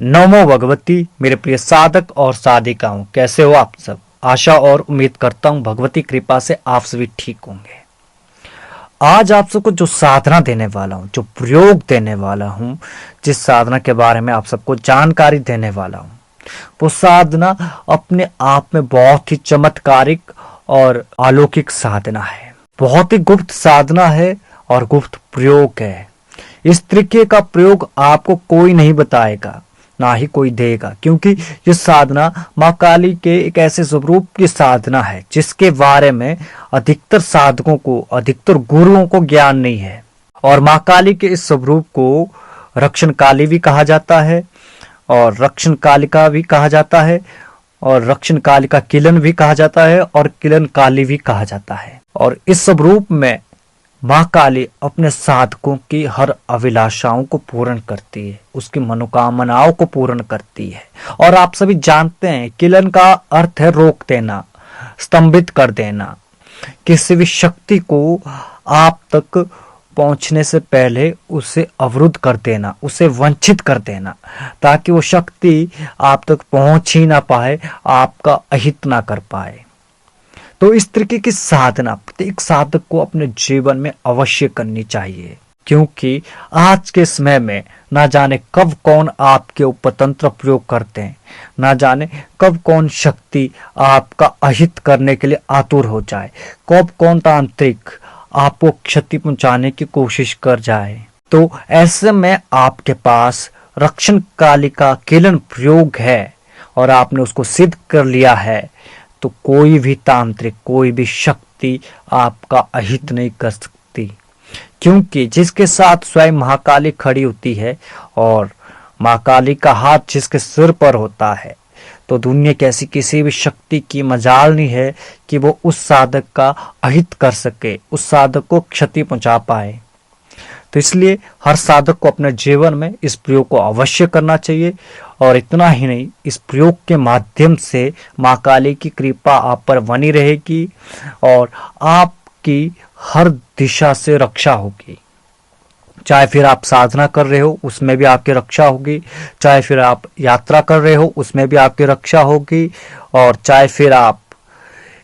नमो भगवती। मेरे प्रिय साधक और साधिकाओं, कैसे हो आप सब। आशा और उम्मीद करता हूं भगवती कृपा से आप सभी ठीक होंगे। आज आप सबको जो साधना देने वाला हूं, जो प्रयोग देने वाला हूं, जिस साधना के बारे में आप सबको जानकारी देने वाला हूं, वो साधना अपने आप में बहुत ही चमत्कारिक और अलौकिक साधना है। बहुत ही गुप्त साधना है और गुप्त प्रयोग है। इस तरीके का प्रयोग आपको कोई नहीं बताएगा, ना ही कोई देगा, क्योंकि ये साधना माँ काली के एक ऐसे स्वरूप की साधना है जिसके बारे में अधिकतर साधकों को, अधिकतर गुरुओं को ज्ञान नहीं है। और माँ काली के इस स्वरूप को रक्षण काली भी कहा जाता है, और रक्षण कालिका भी कहा जाता है, और रक्षण कालिका किलन भी कहा जाता है, और किलन काली भी कहा जाता है। और इस स्वरूप में माँ काली अपने साधकों की हर अभिलाषाओं को पूर्ण करती है, उसकी मनोकामनाओं को पूर्ण करती है। और आप सभी जानते हैं किलन का अर्थ है रोक देना, स्तंभित कर देना, किसी भी शक्ति को आप तक पहुंचने से पहले उसे अवरुद्ध कर देना, उसे वंचित कर देना, ताकि वो शक्ति आप तक पहुंच ही ना पाए, आपका अहित ना कर पाए। तो इस तरीके की साधना प्रत्येक साधक को अपने जीवन में अवश्य करनी चाहिए, क्योंकि आज के समय में ना जाने कब कौन आपके ऊपर तंत्र प्रयोग करते हैं, ना जाने कब कौन शक्ति आपका अहित करने के लिए आतुर हो जाए, कब कौन तांत्रिक आपको क्षति पहुंचाने की कोशिश कर जाए। तो ऐसे में आपके पास रक्षण कालिका किलन प्रयोग है और आपने उसको सिद्ध कर लिया है, तो कोई भी तांत्रिक, कोई भी शक्ति आपका अहित नहीं कर सकती, क्योंकि जिसके साथ स्वयं महाकाली खड़ी होती है और महाकाली का हाथ जिसके सिर पर होता है, तो दुनिया की ऐसी किसी भी शक्ति की मजाल नहीं है कि वो उस साधक का अहित कर सके, उस साधक को क्षति पहुंचा पाए। तो इसलिए हर साधक को अपने जीवन में इस प्रयोग को अवश्य करना चाहिए। और इतना ही नहीं, इस प्रयोग के माध्यम से माँ काली की कृपा आप पर बनी रहेगी और आपकी हर दिशा से रक्षा होगी। चाहे फिर आप साधना कर रहे हो, उसमें भी आपकी रक्षा होगी, चाहे फिर आप यात्रा कर रहे हो, उसमें भी आपकी रक्षा होगी, और चाहे फिर आप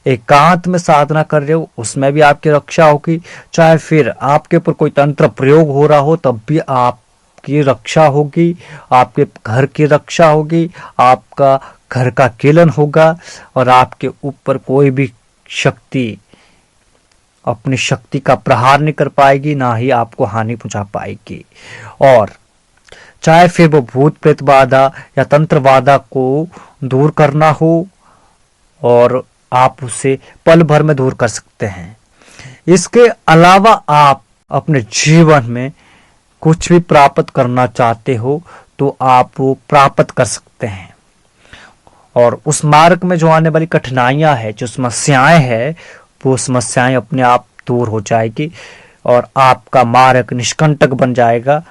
एकांत में साधना कर रहे हो, उसमें भी आपकी रक्षा होगी, चाहे फिर आपके ऊपर कोई तंत्र प्रयोग हो रहा हो तब भी आपकी रक्षा होगी, आपके घर की रक्षा होगी, आपका घर का किलन होगा, और आपके ऊपर कोई भी शक्ति अपनी शक्ति का प्रहार नहीं कर पाएगी, ना ही आपको हानि पहुंचा पाएगी। और चाहे फिर वो भूत प्रेत बाधा या तंत्र बाधा को दूर करना हो, और आप उसे पल भर में दूर कर सकते हैं। इसके अलावा आप अपने जीवन में कुछ भी प्राप्त करना चाहते हो तो आप वो प्राप्त कर सकते हैं। और उस मार्ग में जो आने वाली कठिनाइयां है, जो समस्याएं हैं, वो समस्याएं अपने आप दूर हो जाएगी और आपका मार्ग निष्कंटक बन जाएगा,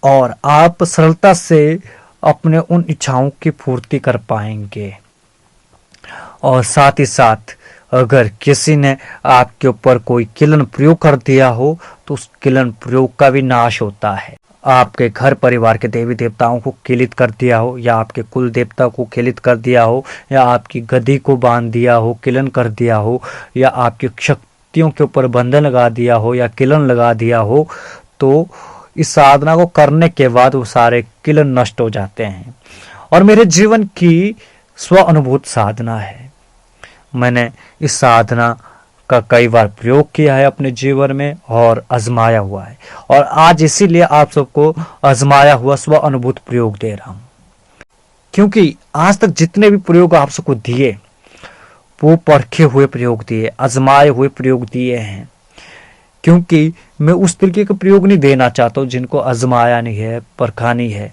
और आप सरलता से अपने उन इच्छाओं की पूर्ति कर पाएंगे। और साथ ही साथ अगर किसी ने आपके ऊपर कोई किलन प्रयोग कर दिया हो तो उस किलन प्रयोग का भी नाश होता है। आपके घर परिवार के देवी देवताओं को किलित कर दिया हो, या आपके कुल देवता को किलित कर दिया हो, या आपकी गद्दी को बांध दिया हो, किलन कर दिया हो, या आपकी शक्तियों के ऊपर बंधन लगा दिया हो या किलन लगा दिया हो, तो इस साधना को करने के बाद वो सारे किलन नष्ट हो जाते हैं। और मेरे जीवन की स्व अनुभूत साधना है। मैंने इस साधना का कई बार प्रयोग किया है अपने जीवन में और आजमाया हुआ है, और आज इसीलिए आप सबको आजमाया हुआ स्व अनुभूत प्रयोग दे रहा हूं, क्योंकि आज तक जितने भी प्रयोग आप सबको दिए वो परखे हुए प्रयोग दिए, आजमाए हुए प्रयोग दिए हैं। क्योंकि मैं उस तरीके का प्रयोग नहीं देना चाहता हूं जिनको आजमाया नहीं है, परखा नहीं है।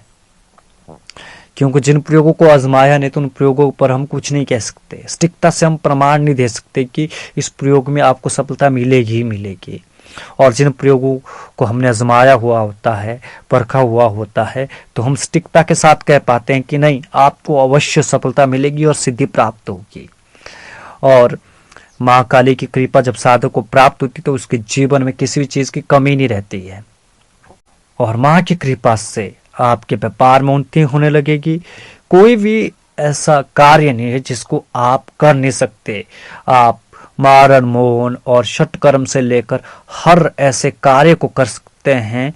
क्योंकि जिन प्रयोगों को आजमाया नहीं तो उन प्रयोगों पर हम कुछ नहीं कह सकते, सटीकता से हम प्रमाण नहीं दे सकते कि इस प्रयोग में आपको सफलता मिलेगी ही मिलेगी। और जिन प्रयोगों को हमने आजमाया हुआ होता है, परखा हुआ होता है, तो हम सटीकता के साथ कह पाते हैं कि नहीं, आपको अवश्य सफलता मिलेगी और सिद्धि प्राप्त होगी। और माँ काली की कृपा जब साधक को प्राप्त होती तो उसके जीवन में किसी भी चीज की कमी नहीं रहती है। और माँ की कृपा से आपके व्यापार में उन्नति होने लगेगी। कोई भी ऐसा कार्य नहीं है जिसको आप कर नहीं सकते। आप मारण मोहन और षटकर्म से लेकर हर ऐसे कार्य को कर सकते हैं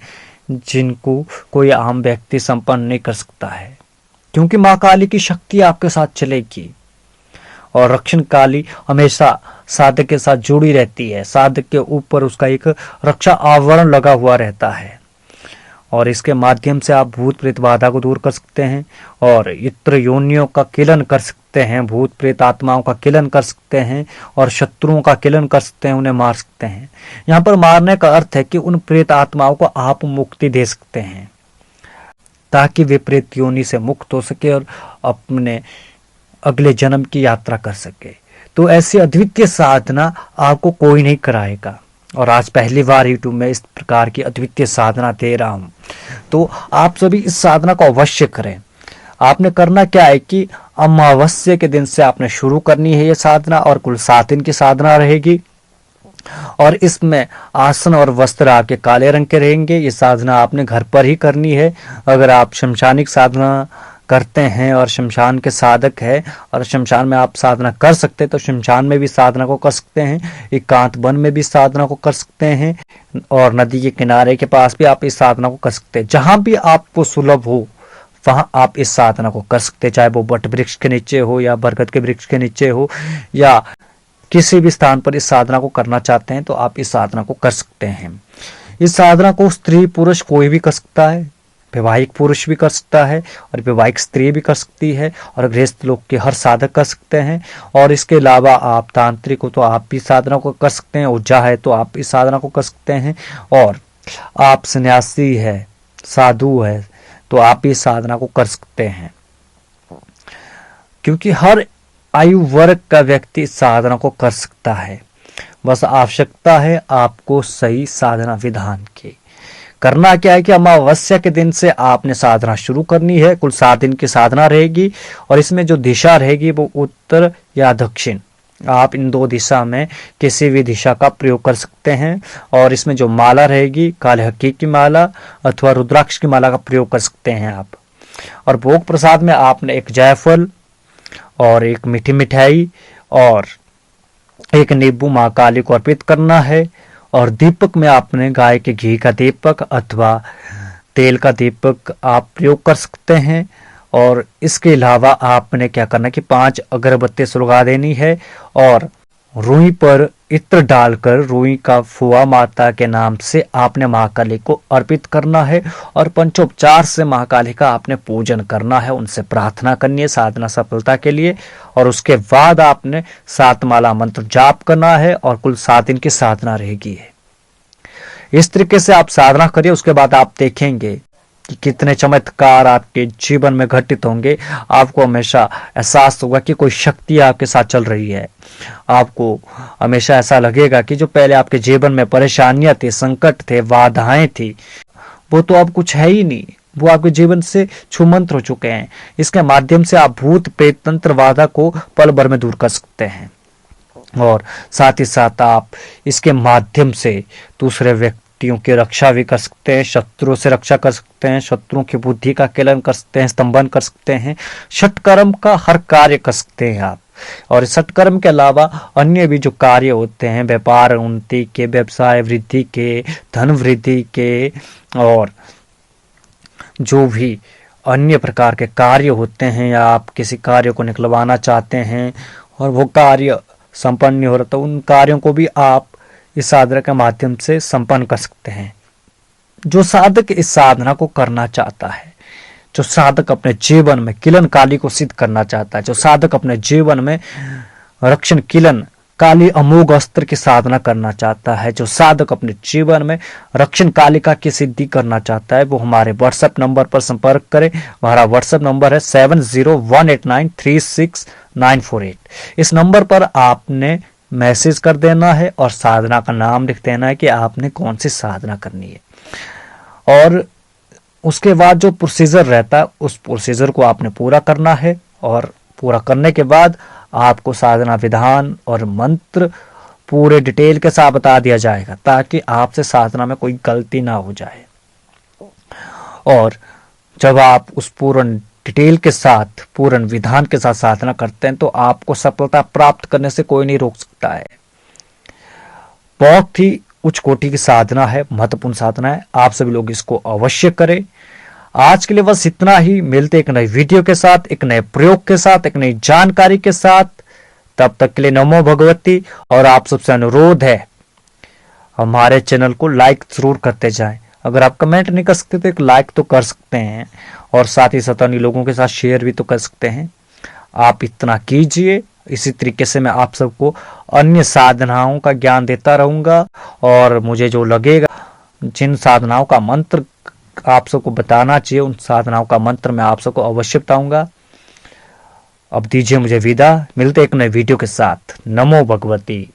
जिनको कोई आम व्यक्ति संपन्न नहीं कर सकता है, क्योंकि माँ काली की शक्ति आपके साथ चलेगी। और रक्षण काली हमेशा साधक के साथ जुड़ी रहती है। साधक के ऊपर उसका एक रक्षा आवरण लगा हुआ रहता है और इसके माध्यम से आप भूत प्रेत बाधा को दूर कर सकते हैं और इत्र योनियों का किलन कर सकते हैं, भूत प्रेत आत्माओं का किलन कर सकते हैं और शत्रुओं का किलन कर सकते हैं, उन्हें मार सकते हैं। यहाँ पर मारने का अर्थ है कि उन प्रेत आत्माओं को आप मुक्ति दे सकते हैं ताकि वे प्रेत योनि से मुक्त हो सके और अपने अगले जन्म की यात्रा कर सके। तो ऐसी अद्वितीय साधना आपको कोई नहीं कराएगा और आज पहली बार यूट्यूब में इस प्रकार की अद्वितीय साधना दे रहा हूं, तो आप सभी इस साधना को अवश्य करें। आपने करना क्या है कि अमावस्या के दिन से आपने शुरू करनी है ये साधना और कुल 7 दिन की साधना रहेगी और इसमें आसन और वस्त्र आपके काले रंग के रहेंगे। ये साधना आपने घर पर ही करनी है। अगर आप शमशानिक साधना करते हैं और शमशान के साधक है और शमशान में आप साधना कर सकते हैं तो शमशान में भी साधना को कर सकते हैं, एकांत वन में भी साधना को कर सकते हैं और नदी के किनारे के पास भी आप इस साधना को कर सकते हैं। जहां भी आपको सुलभ हो वहां आप इस साधना को कर सकते हैं, चाहे वो बट वृक्ष के नीचे हो या बरगद के वृक्ष के नीचे हो या किसी भी स्थान पर इस साधना को करना चाहते हैं तो आप इस साधना को कर सकते हैं। इस साधना को स्त्री पुरुष कोई भी कर सकता है, वैवाहिक पुरुष भी कर सकता है और वैवाहिक स्त्री भी कर सकती है और गृहस्थ लोग के हर साधक कर सकते हैं। और इसके अलावा आप तांत्रिक हो तो आप भी साधना को कर सकते हैं, ऊर्जा है तो आप इस साधना को कर सकते हैं और आप सन्यासी है, साधु है तो आप इस साधना को कर सकते हैं, क्योंकि हर आयु वर्ग का व्यक्ति इस साधना को कर सकता है। बस आवश्यकता है आपको सही साधना विधान की। करना क्या है कि अमावस्या के दिन से आपने साधना शुरू करनी है। कुल 7 दिन की साधना रहेगी और इसमें जो दिशा रहेगी वो उत्तर या दक्षिण, आप इन 2 दिशा में किसी भी दिशा का प्रयोग कर सकते हैं। और इसमें जो माला रहेगी काले हक्की की माला अथवा रुद्राक्ष की माला का प्रयोग कर सकते हैं आप। और भोग प्रसाद में आपने एक जायफल और एक मीठी मिठाई और एक नींबू माँ काली को अर्पित करना है। और दीपक में आपने गाय के घी का दीपक अथवा तेल का दीपक आप प्रयोग कर सकते हैं। और इसके अलावा आपने क्या करना है कि 5 अगरबत्ती सुलगा देनी है और रुई पर इत्र डालकर रुई का फुआ माता के नाम से आपने महाकाली को अर्पित करना है और पंचोपचार से महाकाली का आपने पूजन करना है, उनसे प्रार्थना करनी है साधना सफलता के लिए। और उसके बाद आपने 7 माला मंत्र जाप करना है और कुल 7 दिन की साधना रहेगी। इस तरीके से आप साधना करिए, उसके बाद आप देखेंगे कि कितने चमत्कार आपके जीवन में घटित होंगे। आपको हमेशा एहसास होगा कि कोई शक्ति आपके साथ चल रही है। आपको हमेशा ऐसा लगेगा कि जो पहले आपके जीवन में परेशानियां थी, संकट थे, बाधाएं थी, वो तो अब कुछ है ही नहीं, वो आपके जीवन से छूमंत्र हो चुके हैं। इसके माध्यम से आप भूत प्रेत तंत्र बाधा को पल भर में दूर कर सकते हैं और साथ ही साथ आप इसके माध्यम से दूसरे व्यक्तियों की रक्षा भी कर सकते हैं, शत्रुओं से रक्षा कर सकते हैं, शत्रुओं की बुद्धि का किलन कर सकते हैं, स्तंभन कर सकते हैं, षटकर्म का हर कार्य कर सकते हैं आप। और षटकर्म के अलावा अन्य भी जो कार्य होते हैं, व्यापार उन्नति के, व्यवसाय वृद्धि के, धन वृद्धि के और जो भी अन्य प्रकार के कार्य होते हैं या आप किसी कार्य को निकलवाना चाहते हैं और वो कार्य संपन्न नहीं हो रहा तो उन कार्यों को भी आप इस साधना के माध्यम से संपन्न कर सकते हैं। जो साधक इस साधना को करना चाहता है, जो साधक अपने जीवन में किलन काली को सिद्ध करना चाहता है, जो साधक अपने जीवन में रक्षण किलन काली अमोघ अस्त्र की साधना करना चाहता है, जो साधक अपने जीवन में रक्षण कालिका की सिद्धि करना चाहता है, वो हमारे व्हाट्सएप नंबर पर संपर्क करें। हमारा व्हाट्सएप नंबर है 7018936948। इस नंबर पर आपने मैसेज कर देना है और साधना का नाम लिख देना है कि आपने कौन सी साधना करनी है। और उसके बाद जो प्रोसीजर रहता है उस प्रोसीजर को आपने पूरा करना है और पूरा करने के बाद आपको साधना विधान और मंत्र पूरे डिटेल के साथ बता दिया जाएगा ताकि आपसे साधना में कोई गलती ना हो जाए। और जब आप उस पूर्ण डिटेल के साथ, पूर्ण विधान के साथ साधना करते हैं तो आपको सफलता प्राप्त करने से कोई नहीं रोक सकता है। बहुत ही उच्च कोटि की साधना है, महत्वपूर्ण साधना है। आप सभी लोग इसको अवश्य करें। आज के लिए बस इतना ही। मिलते एक नई वीडियो के साथ, एक नए प्रयोग के साथ, एक नई जानकारी के साथ। तब तक के लिए नमो भगवती। और आप सबसे अनुरोध है, हमारे चैनल को लाइक जरूर करते जाएं। अगर आप कमेंट नहीं कर सकते तो एक लाइक तो कर सकते हैं, और साथ ही साथ अन्य लोगों के साथ शेयर भी तो कर सकते हैं। आप इतना कीजिए। इसी तरीके से मैं आप सबको अन्य साधनाओं का ज्ञान देता रहूंगा, और मुझे जो लगेगा, जिन साधनाओं का मंत्र आप सबको बताना चाहिए, उन साधनाओं का मंत्र मैं आप सबको अवश्य बताऊंगा। अब दीजिए मुझे विदा। मिलते एक नए वीडियो के साथ। नमो भगवती।